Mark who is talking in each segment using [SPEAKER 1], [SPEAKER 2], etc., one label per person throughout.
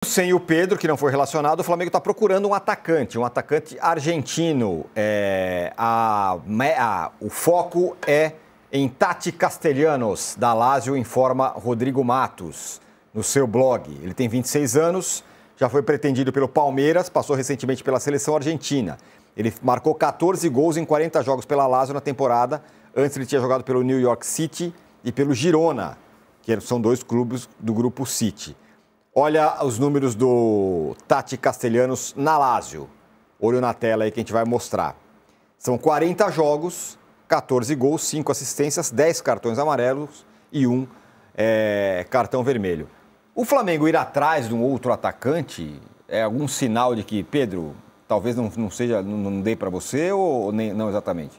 [SPEAKER 1] Sem o Pedro, que não foi relacionado, o Flamengo está procurando um atacante argentino. O foco é em Tati Castellanos, da Lazio, informa Rodrigo Matos, no seu blog. Ele tem 26 anos, já foi pretendido pelo Palmeiras, passou recentemente pela seleção argentina. Ele marcou 14 gols em 40 jogos pela Lazio na temporada. Antes ele tinha jogado pelo New York City e pelo Girona, que são dois clubes do grupo City. Olha os números do Tati Castellanos na Lazio. Olho na tela aí que a gente vai mostrar. São 40 jogos, 14 gols, 5 assistências, 10 cartões amarelos e 1 cartão vermelho. O Flamengo ir atrás de um outro atacante é algum sinal de que, Pedro, talvez não dê para você ou nem, não exatamente?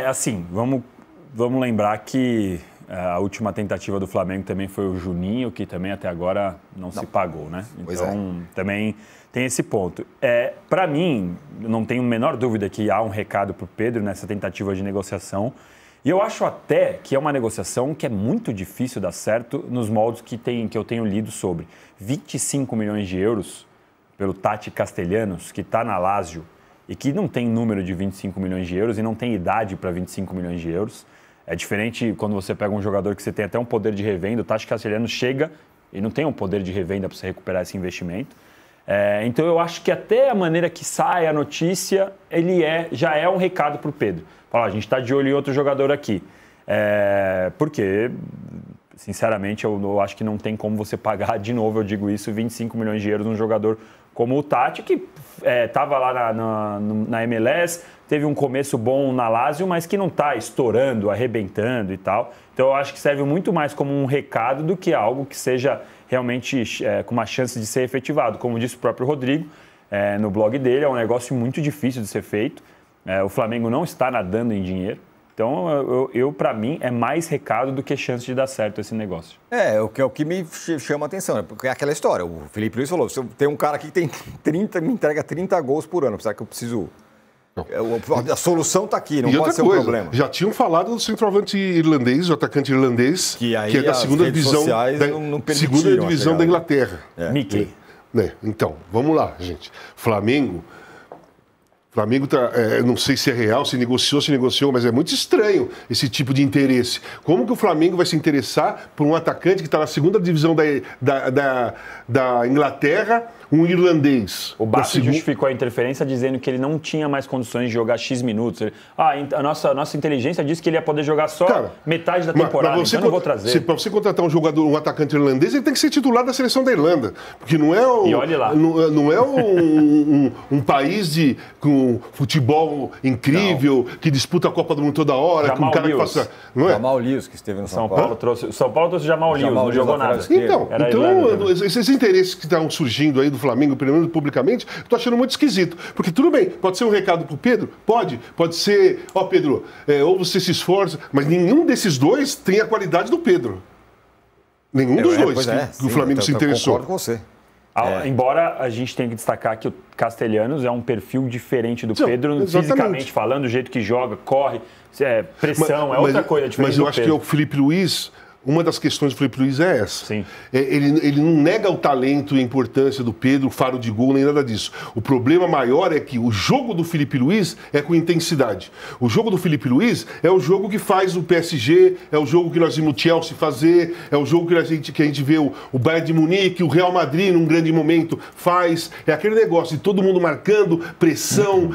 [SPEAKER 2] Assim, vamos lembrar que a última tentativa do Flamengo também foi o Juninho, que também até agora não se pagou, né? Então, também tem esse ponto. Para mim, não tenho a menor dúvida que há um recado para o Pedro nessa tentativa de negociação. E eu acho até que é uma negociação que é muito difícil dar certo nos moldes que eu tenho lido sobre. 25 milhões de euros pelo Tati Castellanos, que está na Lazio e que não tem número de 25 milhões de euros e não tem idade para 25 milhões de euros. É diferente quando você pega um jogador que você tem até um poder de revenda. O Tati Castellanos chega e não tem um poder de revenda para você recuperar esse investimento. Então eu acho que até a maneira que sai a notícia, já é um recado para o Pedro. Fala, a gente está de olho em outro jogador aqui. Porque, sinceramente, eu acho que não tem como você pagar, de novo, eu digo isso, 25 milhões de euros num jogador como o Tati, que estava lá na MLS, teve um começo bom na Lazio, mas que não está estourando, arrebentando e tal. Então eu acho que serve muito mais como um recado do que algo que seja realmente com uma chance de ser efetivado. Como disse o próprio Rodrigo no blog dele, é um negócio muito difícil de ser feito. O Flamengo não está nadando em dinheiro. Então, para mim, é mais recado do que chance de dar certo esse negócio.
[SPEAKER 1] É o que me chama a atenção, porque é aquela história. O Felipe Luiz falou, tem um cara aqui que me entrega 30 gols por ano, será que eu preciso... A solução está aqui, não pode ser um problema.
[SPEAKER 3] Já tinham falado do centroavante irlandês, o atacante irlandês, que é da segunda divisão, da Inglaterra.
[SPEAKER 2] Mickey.
[SPEAKER 3] Então, vamos lá, gente. Flamengo não sei se é real, se negociou, mas é muito estranho esse tipo de interesse. Como que o Flamengo vai se interessar por um atacante que está na segunda divisão da Inglaterra, um irlandês?
[SPEAKER 2] O Bassi justificou a interferência dizendo que ele não tinha mais condições de jogar X minutos. A nossa inteligência disse que ele ia poder jogar só metade da temporada, então eu não vou trazer.
[SPEAKER 3] Para você contratar um atacante irlandês, ele tem que ser titular da seleção da Irlanda. Porque não é
[SPEAKER 2] e olhe lá.
[SPEAKER 3] Não é um país com futebol incrível, que disputa a Copa do Mundo toda hora,
[SPEAKER 2] Jamal
[SPEAKER 3] com um cara
[SPEAKER 2] Lewis.
[SPEAKER 3] que faça... Não é?
[SPEAKER 1] Jamal Lewis, que esteve no São Paulo.
[SPEAKER 2] São Paulo trouxe Jamal Lewis, não jogou nada.
[SPEAKER 3] Então esses interesses que estão surgindo aí do Flamengo, pelo menos publicamente, eu tô achando muito esquisito. Porque tudo bem, pode ser um recado pro Pedro? Pode ser, Pedro, ou você se esforça, mas nenhum desses dois tem a qualidade do Pedro. Nenhum dos dois que o Flamengo se interessou.
[SPEAKER 1] Eu concordo com você.
[SPEAKER 2] Embora a gente tenha que destacar que o Castellanos é um perfil diferente do Pedro,
[SPEAKER 3] exatamente.
[SPEAKER 2] Fisicamente falando, o jeito que joga, corre, pressão, outra coisa diferente.
[SPEAKER 3] Mas eu acho que o Felipe Luiz... Uma das questões do Felipe Luiz é essa.
[SPEAKER 2] Sim.
[SPEAKER 3] Ele não nega o talento e a importância do Pedro, faro de gol, nem nada disso. O problema maior é que o jogo do Felipe Luiz é com intensidade. O jogo do Felipe Luiz é o jogo que faz o PSG, é o jogo que nós vimos o Chelsea fazer, é o jogo que a gente vê o Bayern de Munique, o Real Madrid, num grande momento, faz. É aquele negócio de todo mundo marcando, pressão,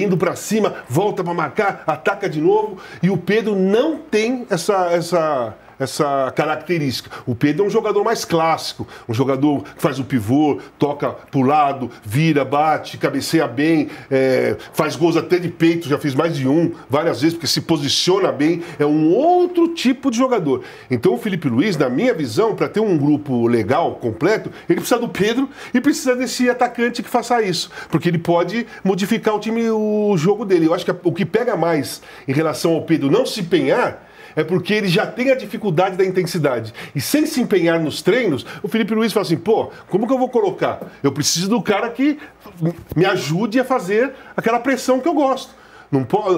[SPEAKER 3] indo para cima, volta para marcar, ataca de novo. E o Pedro não tem essa característica. O Pedro é um jogador mais clássico, um jogador que faz o pivô, toca pro lado, vira, bate, cabeceia bem, faz gols até de peito, já fiz mais de várias vezes, porque se posiciona bem, é um outro tipo de jogador. Então o Felipe Luiz, na minha visão, para ter um grupo legal, completo, ele precisa do Pedro e precisa desse atacante que faça isso, porque ele pode modificar o jogo dele. Eu acho que o que pega mais em relação ao Pedro não se empenhar é porque ele já tem a dificuldade da intensidade. E sem se empenhar nos treinos, o Felipe Luiz fala assim, como que eu vou colocar? Eu preciso do cara que me ajude a fazer aquela pressão que eu gosto.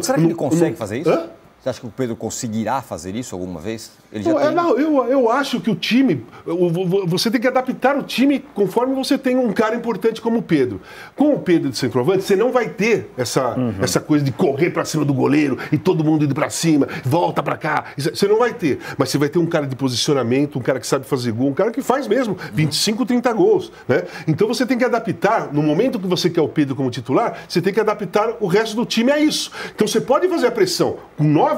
[SPEAKER 1] Será que ele consegue fazer isso? Você acha que o Pedro conseguirá fazer isso alguma vez? Ele já
[SPEAKER 3] eu acho que o time... Você tem que adaptar o time conforme você tem um cara importante como o Pedro. Com o Pedro de centroavante, você não vai ter essa coisa de correr para cima do goleiro e todo mundo indo para cima, volta para cá. Você não vai ter. Mas você vai ter um cara de posicionamento, um cara que sabe fazer gol, um cara que faz mesmo 25, 30 gols. Né? Então você tem que adaptar, no momento que você quer o Pedro como titular, você tem que adaptar o resto do time a isso. Então você pode fazer a pressão com 9.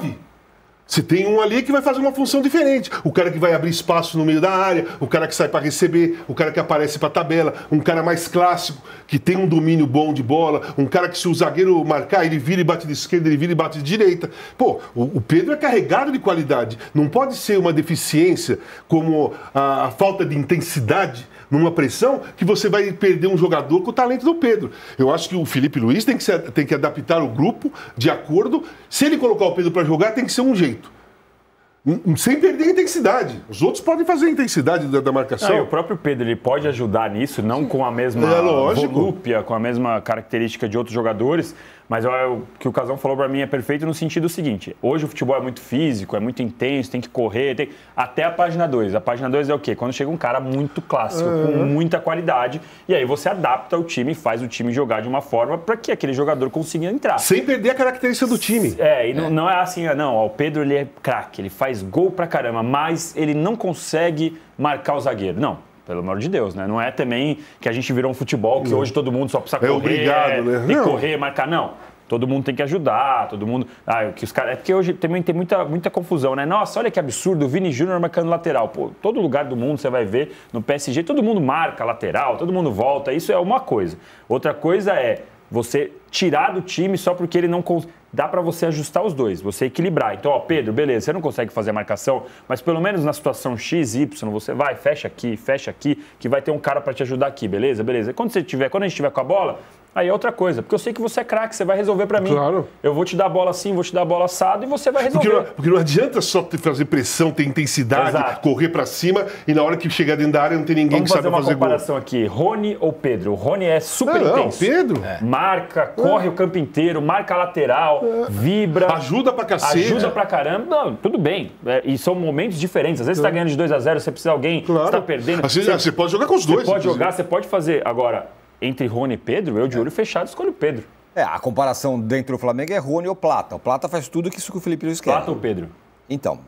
[SPEAKER 3] Você tem um ali que vai fazer uma função diferente. O cara que vai abrir espaço no meio da área, o cara que sai para receber, o cara que aparece para a tabela, um cara mais clássico, que tem um domínio bom de bola, um cara que se o zagueiro marcar, ele vira e bate de esquerda, ele vira e bate de direita. Pô, o Pedro é carregado de qualidade. Não pode ser uma deficiência como a falta de intensidade numa pressão que você vai perder um jogador com o talento do Pedro. Eu acho que o Felipe Luiz tem que adaptar o grupo de acordo. Se ele colocar o Pedro para jogar, tem que ser um jeito. Sem perder a intensidade. Os outros podem fazer a intensidade da marcação.
[SPEAKER 2] E o próprio Pedro ele pode ajudar nisso, não com a mesma volúpia, com a mesma característica de outros jogadores, mas o que o Casão falou para mim é perfeito no sentido seguinte: hoje o futebol é muito físico, é muito intenso, tem que correr, até a página 2. A página 2 é o quê? Quando chega um cara muito clássico, com muita qualidade, e aí você adapta o time e faz o time jogar de uma forma para que aquele jogador consiga entrar.
[SPEAKER 3] Sem perder a característica do time.
[SPEAKER 2] Não é assim, não, o Pedro ele é craque, ele faz gol pra caramba, mas ele não consegue marcar o zagueiro. Não, pelo amor de Deus, né? Não é também que a gente virou um futebol que hoje todo mundo só precisa correr,
[SPEAKER 3] obrigado, né?
[SPEAKER 2] Tem que correr, marcar. Não, todo mundo tem que ajudar, todo mundo... que os caras... É porque hoje também tem muita confusão, né? Nossa, olha que absurdo, o Vini Júnior marcando lateral. Pô, todo lugar do mundo você vai ver, no PSG, todo mundo marca lateral, todo mundo volta, isso é uma coisa. Outra coisa é você tirar do time só porque ele não consegue. Dá para você ajustar os dois, você equilibrar. Então, Pedro, beleza, você não consegue fazer a marcação, mas pelo menos na situação X, Y, você vai, fecha aqui, que vai ter um cara para te ajudar aqui, beleza? E quando a gente estiver com a bola, aí é outra coisa, porque eu sei que você é craque, você vai resolver para mim.
[SPEAKER 3] Claro.
[SPEAKER 2] Eu vou te dar a bola assim, vou te dar a bola assado e você vai resolver.
[SPEAKER 3] Porque não adianta só fazer pressão, ter intensidade,
[SPEAKER 2] Exato.
[SPEAKER 3] Correr para cima e na hora que chegar dentro da área não tem ninguém que saiba fazer gol.
[SPEAKER 2] Vamos fazer uma comparação aqui, Rony ou Pedro? O Rony é super intenso.
[SPEAKER 3] Pedro.
[SPEAKER 2] Marca, corre o campo inteiro, marca a lateral, vibra.
[SPEAKER 3] Ajuda pra cacete.
[SPEAKER 2] Ajuda pra caramba. Não, tudo bem. E são momentos diferentes. Às vezes você tá ganhando de 2-0, você precisa de alguém, você tá perdendo.
[SPEAKER 3] Você pode jogar com os dois.
[SPEAKER 2] Você pode jogar, você pode fazer. Agora, entre Rony e Pedro, eu de olho fechado escolho o Pedro.
[SPEAKER 1] A comparação dentro do Flamengo é Rony ou Plata. O Plata faz tudo isso que o Felipe Luiz quer.
[SPEAKER 2] Plata ou Pedro?
[SPEAKER 1] Então,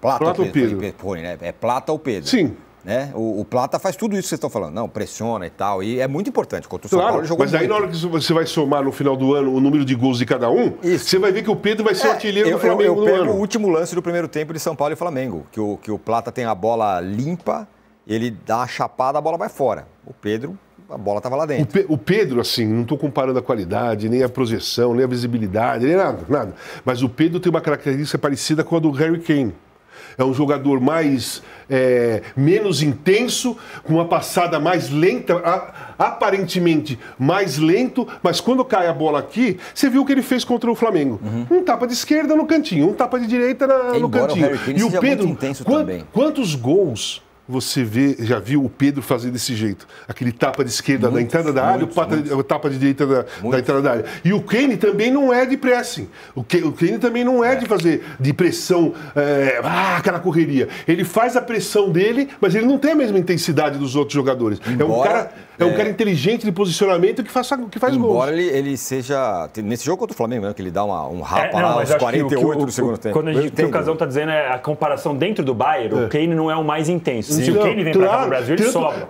[SPEAKER 1] Plata ou Pedro. Rony, né? É Plata ou Pedro.
[SPEAKER 3] Sim.
[SPEAKER 1] Né? O Plata faz tudo isso que vocês estão falando. Não, pressiona e tal. E é muito importante. Contra o São Paulo, ele jogou
[SPEAKER 3] mas aí
[SPEAKER 1] muito.
[SPEAKER 3] Na hora que você vai somar no final do ano o número de gols de cada um, você vai ver que o Pedro vai ser o artilheiro do Flamengo no ano.
[SPEAKER 1] Eu pego o último lance do primeiro tempo de São Paulo e Flamengo. Que o Plata tem a bola limpa, ele dá uma chapada, a bola vai fora. O Pedro, a bola estava lá dentro.
[SPEAKER 3] O Pedro, assim, não estou comparando a qualidade, nem a projeção, nem a visibilidade, nem nada. Mas o Pedro tem uma característica parecida com a do Harry Kane. É um jogador menos intenso, com uma passada mais lenta, aparentemente mais lento, mas quando cai a bola aqui, você viu o que ele fez contra o Flamengo. Um tapa de esquerda no cantinho, um tapa de direita no cantinho.
[SPEAKER 1] O Harry Kane seja muito intenso também.
[SPEAKER 3] Quantos gols você já viu o Pedro fazer desse jeito? Aquele tapa de esquerda na entrada da área, o tapa de direita da entrada da área. E o Kane também não é de pressing. O Kane também não é de fazer de pressão, aquela correria. Ele faz a pressão dele, mas ele não tem a mesma intensidade dos outros jogadores. É um cara inteligente de posicionamento que faz gols.
[SPEAKER 1] Embora ele seja... Nesse jogo contra o Flamengo, né, que ele dá um rapa lá aos 48 do segundo tempo.
[SPEAKER 2] Quando o que o Casão está dizendo é a comparação dentro do Bayern, o Kane não é o mais intenso. Se o Kane vem pra cá no Brasil, ele sobra.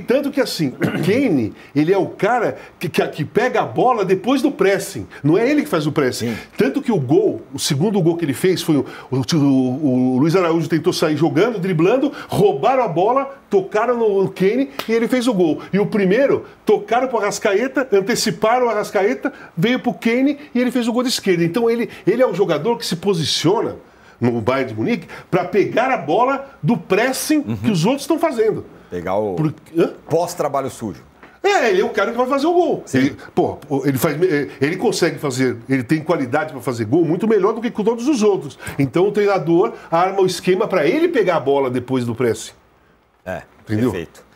[SPEAKER 3] Tanto que assim, o Kane, ele é o cara que pega a bola depois do pressing. Não é ele que faz o pressing. Sim. Tanto que o segundo gol que ele fez foi o Luiz Araújo tentou sair jogando, driblando, roubaram a bola, tocaram no Kane e ele fez o gol. E o primeiro, tocaram para o Arrascaeta, anteciparam o Arrascaeta, veio para o Kane e ele fez o gol de esquerda. Então ele é um jogador que se posiciona no Bayern de Munique para pegar a bola do pressing que os outros estão fazendo.
[SPEAKER 1] Pegar o pós-trabalho sujo.
[SPEAKER 3] Ele é o cara que vai fazer o gol. Ele consegue fazer, ele tem qualidade para fazer gol muito melhor do que com todos os outros. Então o treinador arma o esquema para ele pegar a bola depois do pressing.
[SPEAKER 1] Entendeu? Perfeito.